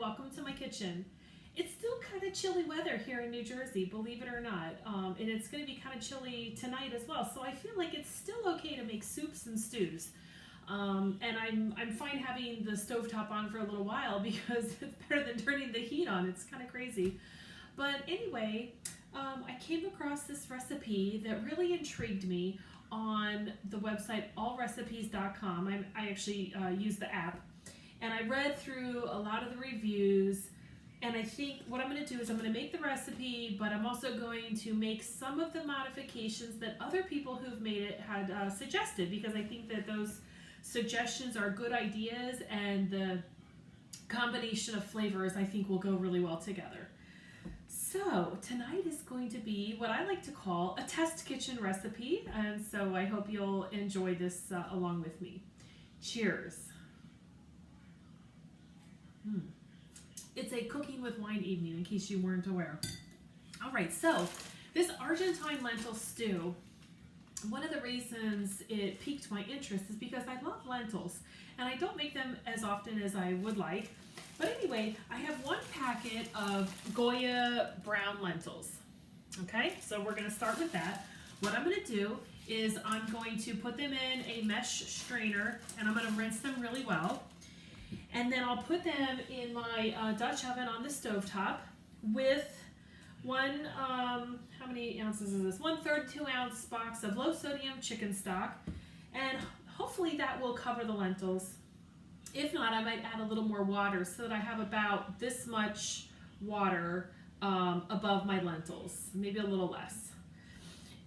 welcome to my kitchen. It's still kind of chilly weather here in New Jersey, believe it or not, and it's going to be kind of chilly tonight as well, so I feel like it's still okay to make soups and stews. And I'm fine having the stovetop on for a little while because it's better than turning the heat on. It's kind of crazy. But anyway, I came across this recipe that really intrigued me on the website allrecipes.com. I actually use the app. And I read through a lot of the reviews, and I think what I'm going to do is I'm going to make the recipe, but I'm also going to make some of the modifications that other people who've made it had suggested, because I think that those suggestions are good ideas, and the combination of flavors I think will go really well together. So tonight is going to be what I like to call a test kitchen recipe, and so I hope you'll enjoy this along with me. Cheers. It's a cooking with wine evening, in case you weren't aware. All right, so this Argentine lentil stew, one of the reasons it piqued my interest is because I love lentils, and I don't make them as often as I would like. But anyway, I have one packet of Goya brown lentils. Okay, so we're going to start with that. What I'm going to do is I'm going to put them in a mesh strainer, and I'm going to rinse them really well. And then I'll put them in my Dutch oven on the stovetop with one, how many ounces is this? 1/32 ounce box of low sodium chicken stock. And hopefully that will cover the lentils. If not, I might add a little more water so that I have about this much water above my lentils, maybe a little less.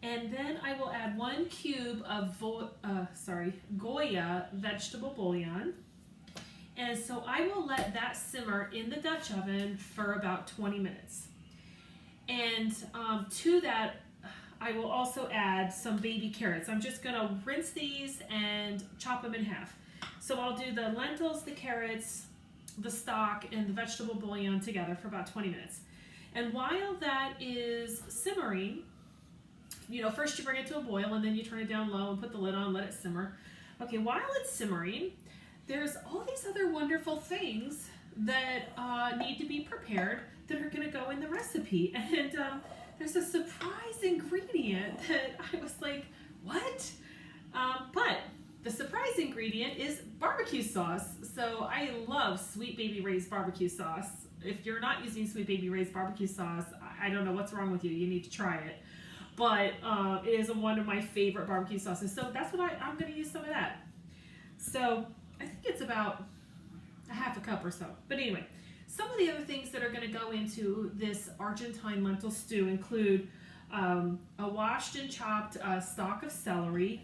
And then I will add 1 cube of Goya vegetable bouillon. And so I will let that simmer in the Dutch oven for about 20 minutes. And to that, I will also add some baby carrots. I'm just gonna rinse these and chop them in half. So I'll do the lentils, the carrots, the stock, and the vegetable bouillon together for about 20 minutes. And while that is simmering, you know, first you bring it to a boil and then you turn it down low and put the lid on, let it simmer. Okay, while it's simmering, there's all these other wonderful things that need to be prepared that are going to go in the recipe. And there's a surprise ingredient that I was like, what? But the surprise ingredient is barbecue sauce. So I love Sweet Baby Ray's barbecue sauce. If you're not using Sweet Baby Ray's barbecue sauce, I don't know what's wrong with you. You need to try it. But it is one of my favorite barbecue sauces. So that's what I'm going to use some of that. So I think it's about a half a cup or so. But anyway, some of the other things that are going to go into this Argentine lentil stew include a washed and chopped stalk of celery.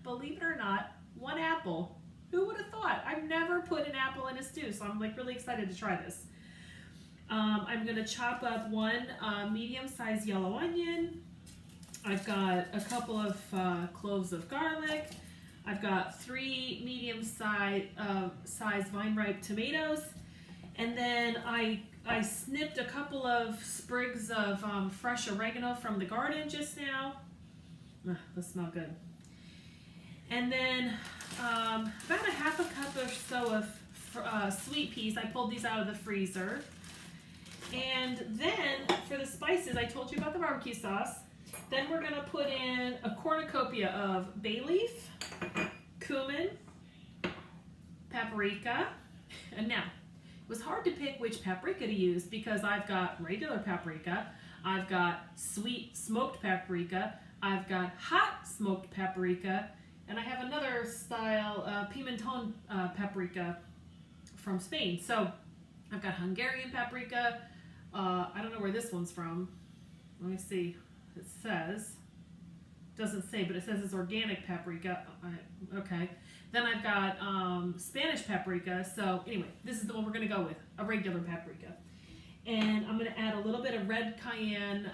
Believe it or not, 1 apple. Who would have thought? I've never put an apple in a stew, so I'm like really excited to try this. I'm going to chop up 1 medium-sized yellow onion. I've got a couple of cloves of garlic. I've got 3 medium-sized vine-ripe tomatoes, and then I snipped a couple of sprigs of fresh oregano from the garden just now. Those smell good. And then about a half a cup or so of sweet peas. I pulled these out of the freezer. And then for the spices, I told you about the barbecue sauce. Then we're going to put in a cornucopia of bay leaf, cumin, paprika. And now, it was hard to pick which paprika to use because I've got regular paprika, I've got sweet smoked paprika, I've got hot smoked paprika, and I have another style, pimenton paprika from Spain. So I've got Hungarian paprika. I don't know where this one's from. Let me see. It says, doesn't say, but it says it's organic paprika. Okay. Then I've got Spanish paprika. So anyway, this is the one we're going to go with, a regular paprika. And I'm going to add a little bit of red cayenne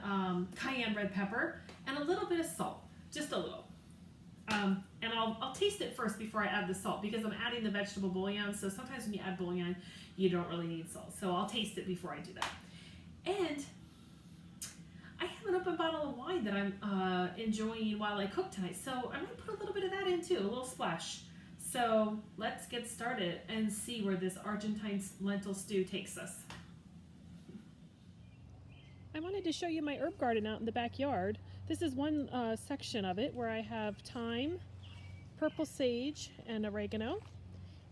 red pepper, and a little bit of salt, just a little. And I'll taste it first before I add the salt because I'm adding the vegetable bouillon. So sometimes when you add bouillon, you don't really need salt. So I'll taste it before I do that. And I have an open bottle of wine that I'm enjoying while I cook tonight, so I might put a little bit of that in too, a little splash. So let's get started and see where this Argentine lentil stew takes us. I wanted to show you my herb garden out in the backyard. This is one section of it where I have thyme, purple sage, and oregano.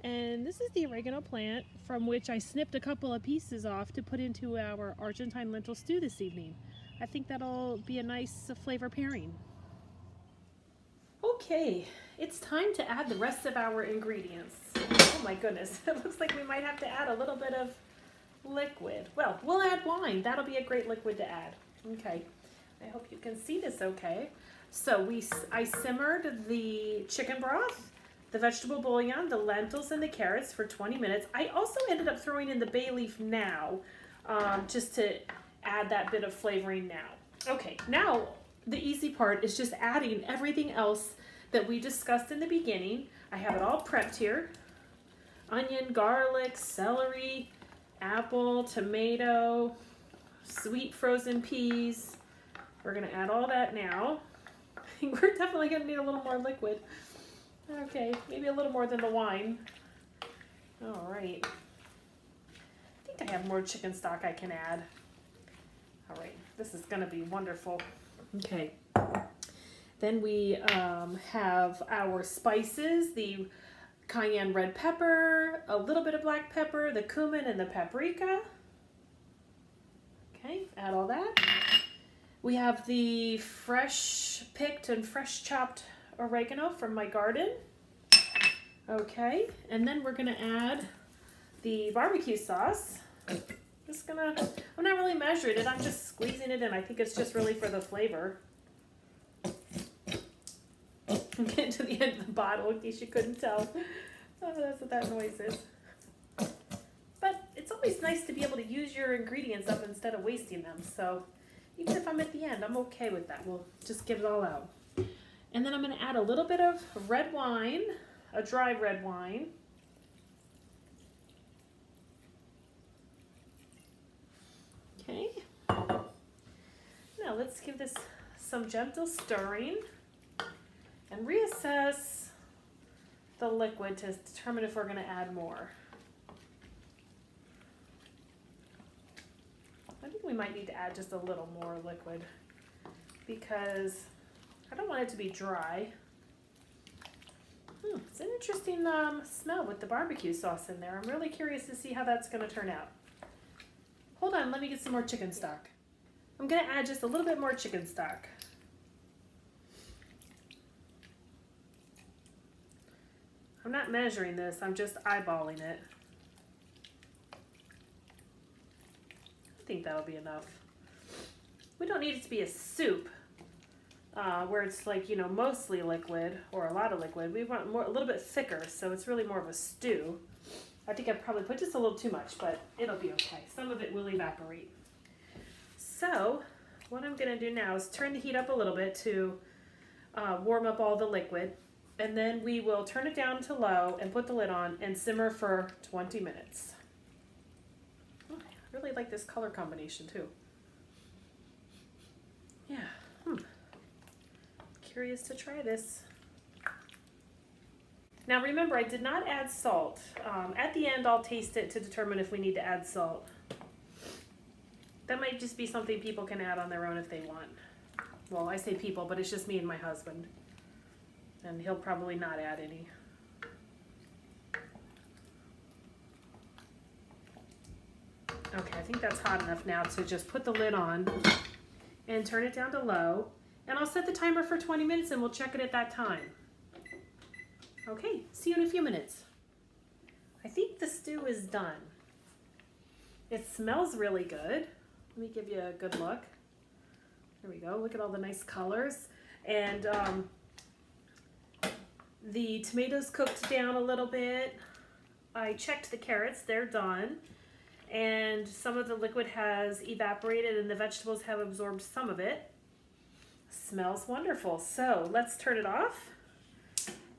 And this is the oregano plant from which I snipped a couple of pieces off to put into our Argentine lentil stew this evening. I think that'll be a nice flavor pairing. Okay, it's time to add the rest of our ingredients. Oh my goodness, it looks like we might have to add a little bit of liquid. Well, we'll add wine. That'll be a great liquid to add. Okay, I hope you can see this okay. So I simmered the chicken broth, the vegetable bouillon, the lentils, and the carrots for 20 minutes. I also ended up throwing in the bay leaf now, just to add that bit of flavoring now. Okay, now the easy part is just adding everything else that we discussed in the beginning. I have it all prepped here. Onion, garlic, celery, apple, tomato, sweet frozen peas. We're gonna add all that now. We're definitely gonna need a little more liquid. Okay, maybe a little more than the wine. All right. I think I have more chicken stock I can add. All right, this is gonna be wonderful. Okay. Then we have our spices, the cayenne red pepper, a little bit of black pepper, the cumin, and the paprika. Okay, add all that. We have the fresh picked and fresh chopped oregano from my garden. Okay, and then we're gonna add the barbecue sauce. I'm not really measuring it, I'm just squeezing it in. I think it's just really for the flavor. I'm getting to the end of the bottle in case you couldn't tell. Oh, that's what that noise is. But it's always nice to be able to use your ingredients up instead of wasting them. So even if I'm at the end, I'm okay with that. We'll just get it all out. And then I'm going to add a little bit of red wine, a dry red wine. Okay. Now let's give this some gentle stirring and reassess the liquid to determine if we're going to add more. I think we might need to add just a little more liquid because I don't want it to be dry. It's an interesting smell with the barbecue sauce in there. I'm really curious to see how that's going to turn out. Hold on, let me get some more chicken stock. I'm going to add just a little bit more chicken stock. I'm not measuring this, I'm just eyeballing it. I think that'll be enough. We don't need it to be a soup where it's like, you know, mostly liquid or a lot of liquid. We want a little bit thicker, so it's really more of a stew. I think I probably put just a little too much, but it'll be okay. Some of it will evaporate. So what I'm gonna do now is turn the heat up a little bit to warm up all the liquid. And then we will turn it down to low and put the lid on and simmer for 20 minutes. Oh, I really like this color combination too. Yeah, Curious to try this. Now remember, I did not add salt. At the end, I'll taste it to determine if we need to add salt. That might just be something people can add on their own if they want. Well, I say people, but it's just me and my husband. And he'll probably not add any. Okay, I think that's hot enough now to just put the lid on and turn it down to low. And I'll set the timer for 20 minutes and we'll check it at that time. Okay, see you in a few minutes. I think the stew is done. It smells really good. Let me give you a good look. There we go, look at all the nice colors. And the tomatoes cooked down a little bit. I checked the carrots, they're done. And some of the liquid has evaporated and the vegetables have absorbed some of it. Smells wonderful. So let's turn it off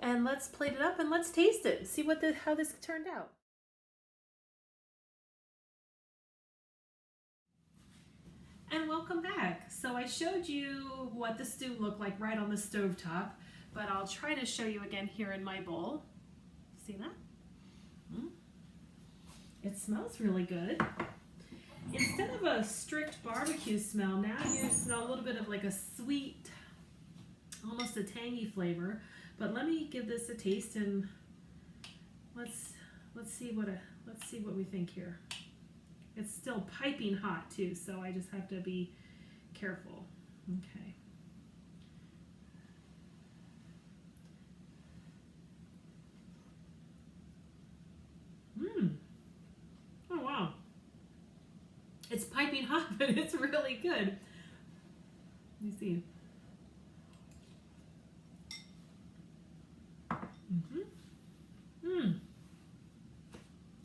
and let's plate it up and let's taste it and see how this turned out. And welcome back. So I showed you what the stew looked like right on the stove top, but I'll try to show you again here in my bowl. See that? It smells really good. Instead of a strict barbecue smell, now you smell a little bit of like a sweet, almost a tangy flavor. But let me give this a taste and let's see what we think here. It's still piping hot too, so I just have to be careful. Okay. Oh wow. It's piping hot, but it's really good. Let me see.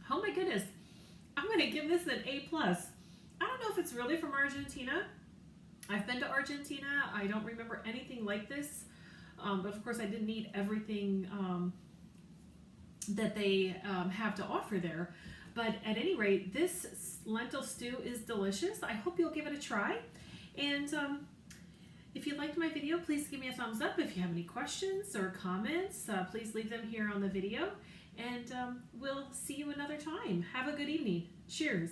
Oh my goodness. I'm going to give this an A+. I don't know if it's really from Argentina. I've been to Argentina. I don't remember anything like this. But of course I didn't eat everything that they have to offer there. But at any rate, this lentil stew is delicious. I hope you'll give it a try. And if you liked my video, please give me a thumbs up. If you have any questions or comments, please leave them here on the video. And we'll see you another time. Have a good evening. Cheers.